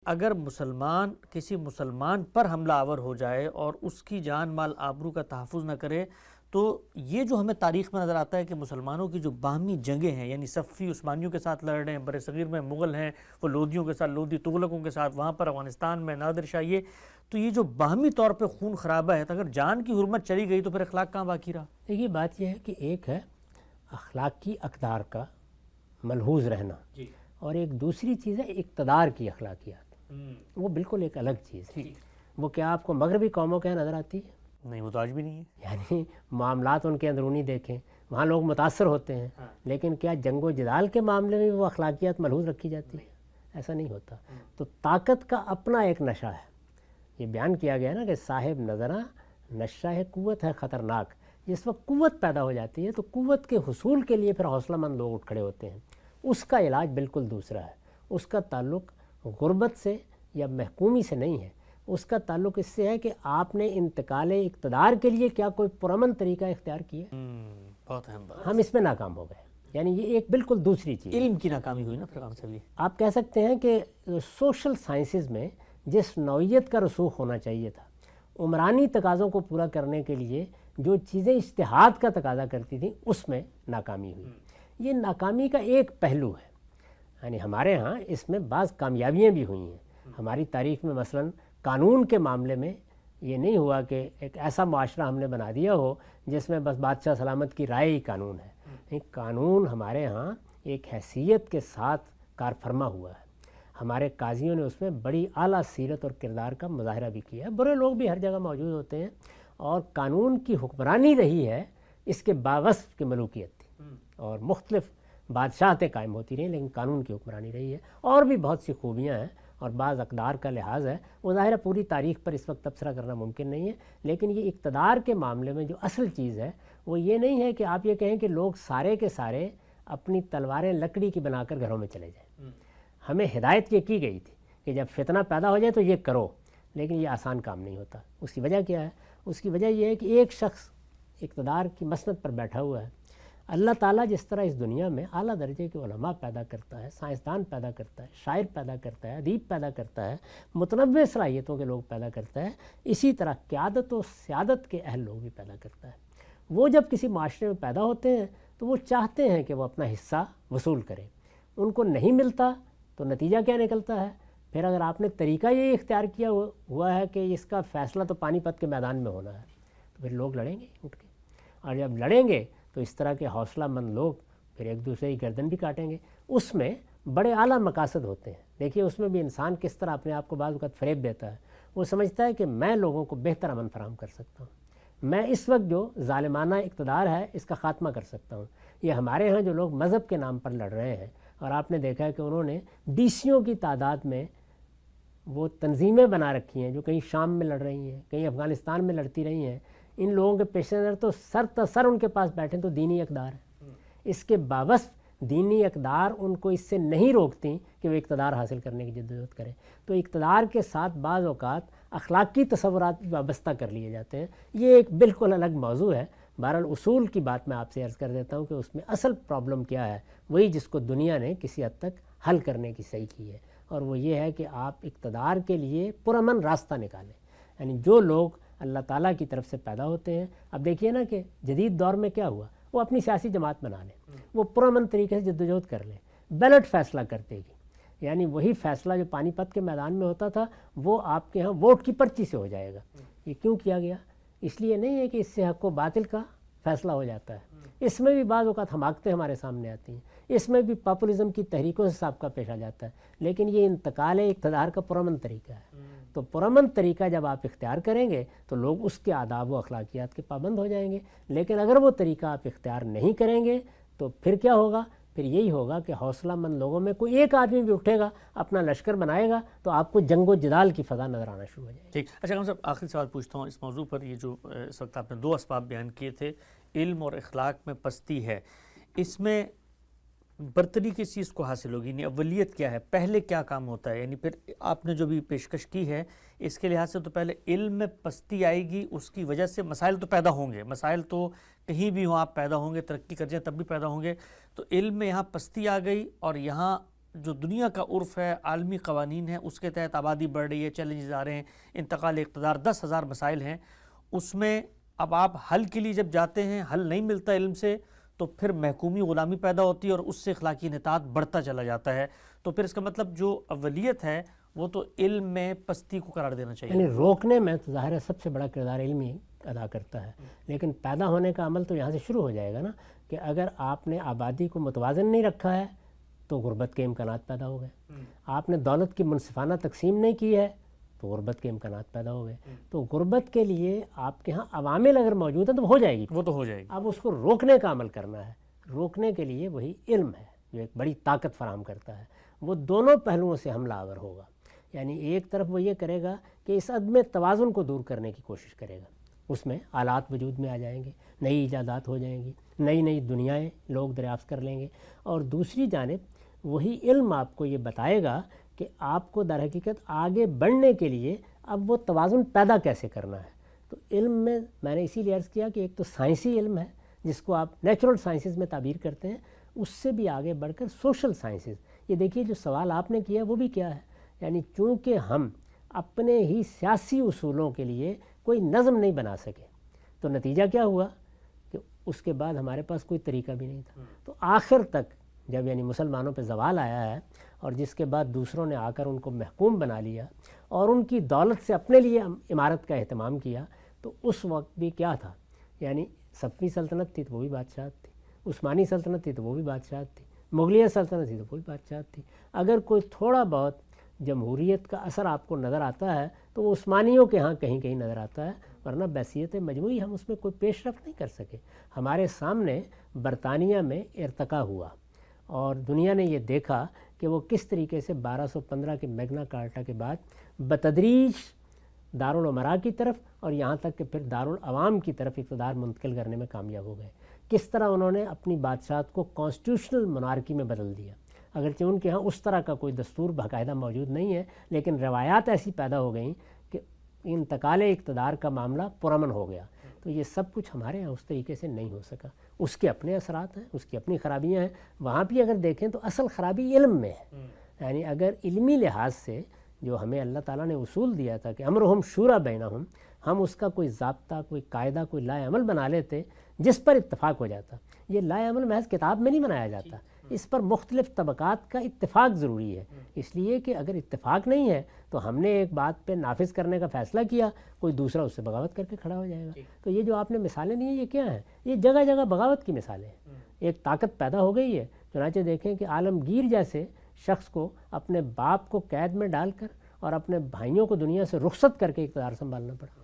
اگر مسلمان کسی مسلمان پر حملہ آور ہو جائے اور اس کی جان مال آبرو کا تحفظ نہ کرے تو یہ جو ہمیں تاریخ میں نظر آتا ہے کہ مسلمانوں کی جو باہمی جنگیں ہیں، یعنی صفوی عثمانیوں کے ساتھ لڑ رہے ہیں، بر صغیر میں مغل ہیں وہ لودھیوں کے ساتھ، لودھی تغلقوں کے ساتھ، وہاں پر افغانستان میں نادر شاہ، تو یہ جو باہمی طور پہ خون خرابہ ہے، تو اگر جان کی حرمت چلی گئی تو پھر اخلاق کہاں باقی رہا؟ دیکھیے بات یہ ہے کہ ایک ہے اخلاقی اقدار کا ملحوظ رہنا، اور ایک دوسری چیز ہے اقتدار کی اخلاقیات، وہ بالکل ایک الگ چیز ہے۔ وہ کیا آپ کو مغربی قوموں کے نظر آتی ہے؟ نہیں، وہ تو آج بھی نہیں ہے۔ یعنی معاملات ان کے اندرونی دیکھیں، وہاں لوگ متاثر ہوتے ہیں، لیکن کیا جنگ و جدال کے معاملے میں وہ اخلاقیات ملحوظ رکھی جاتی ہے؟ ایسا نہیں ہوتا۔ تو طاقت کا اپنا ایک نشہ ہے، یہ بیان کیا گیا نا کہ صاحب نظرہ نشہ ہے قوت ہے خطرناک۔ جس وقت قوت پیدا ہو جاتی ہے تو قوت کے حصول کے لیے پھر حوصلہ مند لوگ اٹھ کھڑے ہوتے ہیں، اس کا علاج بالکل دوسرا ہے۔ اس کا تعلق غربت سے یا محکومی سے نہیں ہے، اس کا تعلق اس سے ہے کہ آپ نے انتقال اقتدار کے لیے کیا کوئی پرامن طریقہ اختیار کیا۔ بہت اہم بات۔ ہم اس میں ناکام ہو گئے، یعنی یہ ایک بالکل دوسری چیز۔ علم کی ناکامی ہوئی نا پھر ہم سے۔ آپ کہہ سکتے ہیں کہ سوشل سائنسز میں جس نوعیت کا رسوخ ہونا چاہیے تھا، عمرانی تقاضوں کو پورا کرنے کے لیے جو چیزیں اجتہاد کا تقاضا کرتی تھیں، اس میں ناکامی ہوئی۔ یہ ناکامی کا ایک پہلو ہے، یعنی ہمارے ہاں اس میں بعض کامیابیاں بھی ہوئی ہیں۔ ہماری تاریخ میں مثلاً قانون کے معاملے میں یہ نہیں ہوا کہ ایک ایسا معاشرہ ہم نے بنا دیا ہو جس میں بس بادشاہ سلامت کی رائے ہی قانون ہے۔ نہیں، قانون ہمارے ہاں ایک حیثیت کے ساتھ کار فرما ہوا ہے۔ ہمارے قاضیوں نے اس میں بڑی اعلیٰ سیرت اور کردار کا مظاہرہ بھی کیا ہے۔ برے لوگ بھی ہر جگہ موجود ہوتے ہیں، اور قانون کی حکمرانی رہی ہے، اس کے باوصف کی ملوکیت تھی، اور مختلف بادشاہتیں قائم ہوتی رہیں، لیکن قانون کی حکمرانی رہی ہے۔ اور بھی بہت سی خوبیاں ہیں اور بعض اقدار کا لحاظ ہے، وہ ظاہر ہے پوری تاریخ پر اس وقت تبصرہ کرنا ممکن نہیں ہے، لیکن یہ اقتدار کے معاملے میں جو اصل چیز ہے وہ یہ نہیں ہے کہ آپ یہ کہیں کہ لوگ سارے کے سارے اپنی تلواریں لکڑی کی بنا کر گھروں میں چلے جائیں۔ ہمیں ہدایت یہ کی گئی تھی کہ جب فتنہ پیدا ہو جائے تو یہ کرو، لیکن یہ آسان کام نہیں ہوتا۔ اس کی وجہ کیا ہے؟ اس کی وجہ یہ ہے کہ ایک شخص اقتدار کی مسند پر بیٹھا ہوا ہے۔ اللہ تعالیٰ جس طرح اس دنیا میں اعلیٰ درجے کے علماء پیدا کرتا ہے، سائنسدان پیدا کرتا ہے، شاعر پیدا کرتا ہے، ادیب پیدا کرتا ہے، متنوع صلاحیتوں کے لوگ پیدا کرتا ہے، اسی طرح قیادت و سیادت کے اہل لوگ بھی پیدا کرتا ہے۔ وہ جب کسی معاشرے میں پیدا ہوتے ہیں تو وہ چاہتے ہیں کہ وہ اپنا حصہ وصول کریں، ان کو نہیں ملتا تو نتیجہ کیا نکلتا ہے؟ پھر اگر آپ نے طریقہ یہ اختیار کیا ہوا ہے کہ اس کا فیصلہ تو پانی پت کے میدان میں ہونا ہے، تو پھر لوگ لڑیں گے اٹھ کے، اور جب لڑیں گے تو اس طرح کے حوصلہ مند لوگ پھر ایک دوسرے کی گردن بھی کاٹیں گے۔ اس میں بڑے اعلیٰ مقاصد ہوتے ہیں۔ دیکھیے اس میں بھی انسان کس طرح اپنے آپ کو بعض اوقات فریب دیتا ہے۔ وہ سمجھتا ہے کہ میں لوگوں کو بہتر امن فراہم کر سکتا ہوں، میں اس وقت جو ظالمانہ اقتدار ہے اس کا خاتمہ کر سکتا ہوں۔ یہ ہمارے ہاں جو لوگ مذہب کے نام پر لڑ رہے ہیں، اور آپ نے دیکھا ہے کہ انہوں نے ڈی سیوں کی تعداد میں وہ تنظیمیں بنا رکھی ہیں جو کہیں شام میں لڑ رہی ہیں، کہیں افغانستان میں لڑتی رہی ہیں۔ ان لوگوں کے پیش نظر تو سر تسر ان کے پاس بیٹھیں تو دینی اقدار ہے، اس کے باوصف دینی اقدار ان کو اس سے نہیں روکتی کہ وہ اقتدار حاصل کرنے کی جدوجہد کریں۔ تو اقتدار کے ساتھ بعض اوقات اخلاقی تصورات بھی وابستہ کر لیے جاتے ہیں۔ یہ ایک بالکل الگ موضوع ہے۔ بہرحال اصول کی بات میں آپ سے عرض کر دیتا ہوں کہ اس میں اصل پرابلم کیا ہے، وہی جس کو دنیا نے کسی حد تک حل کرنے کی صحیح کی ہے، اور وہ یہ ہے کہ آپ اقتدار کے لیے پرامن راستہ نکالیں۔ یعنی جو لوگ اللہ تعالیٰ کی طرف سے پیدا ہوتے ہیں، اب دیکھیے نا کہ جدید دور میں کیا ہوا، وہ اپنی سیاسی جماعت بنا لیں، وہ پرامن طریقے سے جدوجہد کر لیں، بیلٹ فیصلہ کرتے گی، یعنی وہی فیصلہ جو پانی پت کے میدان میں ہوتا تھا وہ آپ کے ہاں ووٹ کی پرچی سے ہو جائے گا۔ یہ کیوں کیا گیا؟ اس لیے نہیں ہے کہ اس سے حق و باطل کا فیصلہ ہو جاتا ہے، اس میں بھی بعض اوقات حماقتیں ہمارے سامنے آتی ہیں، اس میں بھی پاپولزم کی تحریکوں سے سابقہ پیش آ جاتا ہے، لیکن یہ انتقال اقتدار کا پرامن طریقہ ہے۔ تو پرامن طریقہ جب آپ اختیار کریں گے تو لوگ اس کے آداب و اخلاقیات کے پابند ہو جائیں گے، لیکن اگر وہ طریقہ آپ اختیار نہیں کریں گے تو پھر کیا ہوگا؟ پھر یہی ہوگا کہ حوصلہ مند لوگوں میں کوئی ایک آدمی بھی اٹھے گا، اپنا لشکر بنائے گا، تو آپ کو جنگ و جدال کی فضا نظر آنا شروع ہو جائے گی۔ ٹھیک، اچھا ہم صاحب آخری سوال پوچھتا ہوں اس موضوع پر۔ یہ جو اس وقت آپ نے دو اسباب بیان کیے تھے، علم اور اخلاق میں پستی ہے، اس میں برتری کس چیز کو حاصل ہوگی؟ یعنی اولیت کیا ہے؟ پہلے کیا کام ہوتا ہے؟ یعنی پھر آپ نے جو بھی پیشکش کی ہے اس کے لحاظ سے تو پہلے علم میں پستی آئے گی، اس کی وجہ سے مسائل تو پیدا ہوں گے، مسائل تو کہیں بھی ہوں آپ پیدا ہوں گے، ترقی کر جائیں تب بھی پیدا ہوں گے۔ تو علم میں یہاں پستی آ گئی اور یہاں جو دنیا کا عرف ہے، عالمی قوانین ہیں، اس کے تحت آبادی بڑھ رہی ہے، چیلنجز آ رہے ہیں، انتقال اقتدار، 10,000 مسائل ہیں، اس میں اب آپ حل کے لیے جب جاتے ہیں، حل نہیں ملتا علم سے، تو پھر محکومی غلامی پیدا ہوتی ہے اور اس سے اخلاقی انحطاط بڑھتا چلا جاتا ہے. تو پھر اس کا مطلب جو اولیت ہے وہ تو علم میں پستی کو قرار دینا چاہیے. یعنی روکنے میں تو ظاہر ہے سب سے بڑا کردار علم ہی ادا کرتا ہے، لیکن پیدا ہونے کا عمل تو یہاں سے شروع ہو جائے گا نا، کہ اگر آپ نے آبادی کو متوازن نہیں رکھا ہے تو غربت کے امکانات پیدا ہو گئے، آپ نے دولت کی منصفانہ تقسیم نہیں کی ہے تو غربت کے امکانات پیدا ہو گئے. تو غربت کے لیے آپ کے ہاں عوامل اگر موجود ہیں تو ہو جائے گی، وہ تو ہو جائے گی. اب اس کو روکنے کا عمل کرنا ہے. روکنے کے لیے وہی علم ہے جو ایک بڑی طاقت فراہم کرتا ہے. وہ دونوں پہلوؤں سے حملہ آور ہوگا. یعنی ایک طرف وہ یہ کرے گا کہ اس عدم توازن کو دور کرنے کی کوشش کرے گا، اس میں آلات وجود میں آ جائیں گے، نئی ایجادات ہو جائیں گی، نئی نئی دنیایں لوگ دریافت کر لیں گے. اور دوسری جانب وہی علم آپ کو یہ بتائے گا کہ آپ کو در حقیقت آگے بڑھنے کے لیے اب وہ توازن پیدا کیسے کرنا ہے. تو علم میں نے اسی لیے عرض کیا کہ ایک تو سائنسی علم ہے جس کو آپ نیچرل سائنسز میں تعبیر کرتے ہیں، اس سے بھی آگے بڑھ کر سوشل سائنسز. یہ دیکھیے جو سوال آپ نے کیا وہ بھی کیا ہے، یعنی چونکہ ہم اپنے ہی سیاسی اصولوں کے لیے کوئی نظم نہیں بنا سکے تو نتیجہ کیا ہوا کہ اس کے بعد ہمارے پاس کوئی طریقہ بھی نہیں تھا. تو آخر تک جب یعنی مسلمانوں پہ زوال آیا ہے اور جس کے بعد دوسروں نے آ کر ان کو محکوم بنا لیا اور ان کی دولت سے اپنے لیے عمارت کا اہتمام کیا، تو اس وقت بھی کیا تھا، یعنی صفوی سلطنت تھی تو وہ بھی بادشاہت تھی، عثمانی سلطنت تھی تو وہ بھی بادشاہت تھی، مغلیہ سلطنت تھی تو وہ بھی بادشاہت تھی. اگر کوئی تھوڑا بہت جمہوریت کا اثر آپ کو نظر آتا ہے تو وہ عثمانیوں کے ہاں کہیں کہیں نظر آتا ہے، ورنہ بحثیت مجموعی ہم اس میں کوئی پیش رفت نہیں کر سکے. ہمارے سامنے برطانیہ میں ارتقا ہوا اور دنیا نے یہ دیکھا کہ وہ کس طریقے سے 1215 کے میگنا کارٹا کے بعد بتدریج دارالامراء کی طرف اور یہاں تک کہ پھر دارالعوام کی طرف اقتدار منتقل کرنے میں کامیاب ہو گئے. کس طرح انہوں نے اپنی بادشاہت کو کانسٹیٹیوشنل مونارکی میں بدل دیا، اگرچہ ان کے ہاں اس طرح کا کوئی دستور باقاعدہ موجود نہیں ہے، لیکن روایات ایسی پیدا ہو گئیں کہ انتقال اقتدار کا معاملہ پرامن ہو گیا. تو یہ سب کچھ ہمارے ہاں اس طریقے سے نہیں ہو سکا. اس کے اپنے اثرات ہیں، اس کی اپنی خرابیاں ہیں. وہاں بھی اگر دیکھیں تو اصل خرابی علم میں ہے. یعنی اگر علمی لحاظ سے جو ہمیں اللہ تعالیٰ نے اصول دیا تھا کہ امرہم شورا بینہم، ہم اس کا کوئی ضابطہ، کوئی قاعدہ، کوئی لائے عمل بنا لیتے جس پر اتفاق ہو جاتا. یہ لائے عمل محض کتاب میں نہیں بنایا جاتا، اس پر مختلف طبقات کا اتفاق ضروری ہے. اس لیے کہ اگر اتفاق نہیں ہے تو ہم نے ایک بات پہ نافذ کرنے کا فیصلہ کیا، کوئی دوسرا اس سے بغاوت کر کے کھڑا ہو جائے گا. تو یہ جو آپ نے مثالیں دی ہیں یہ کیا ہیں؟ یہ جگہ جگہ بغاوت کی مثالیں ہیں. ایک طاقت پیدا ہو گئی ہے. چنانچہ دیکھیں کہ عالمگیر جیسے شخص کو اپنے باپ کو قید میں ڈال کر اور اپنے بھائیوں کو دنیا سے رخصت کر کے اقتدار سنبھالنا پڑا.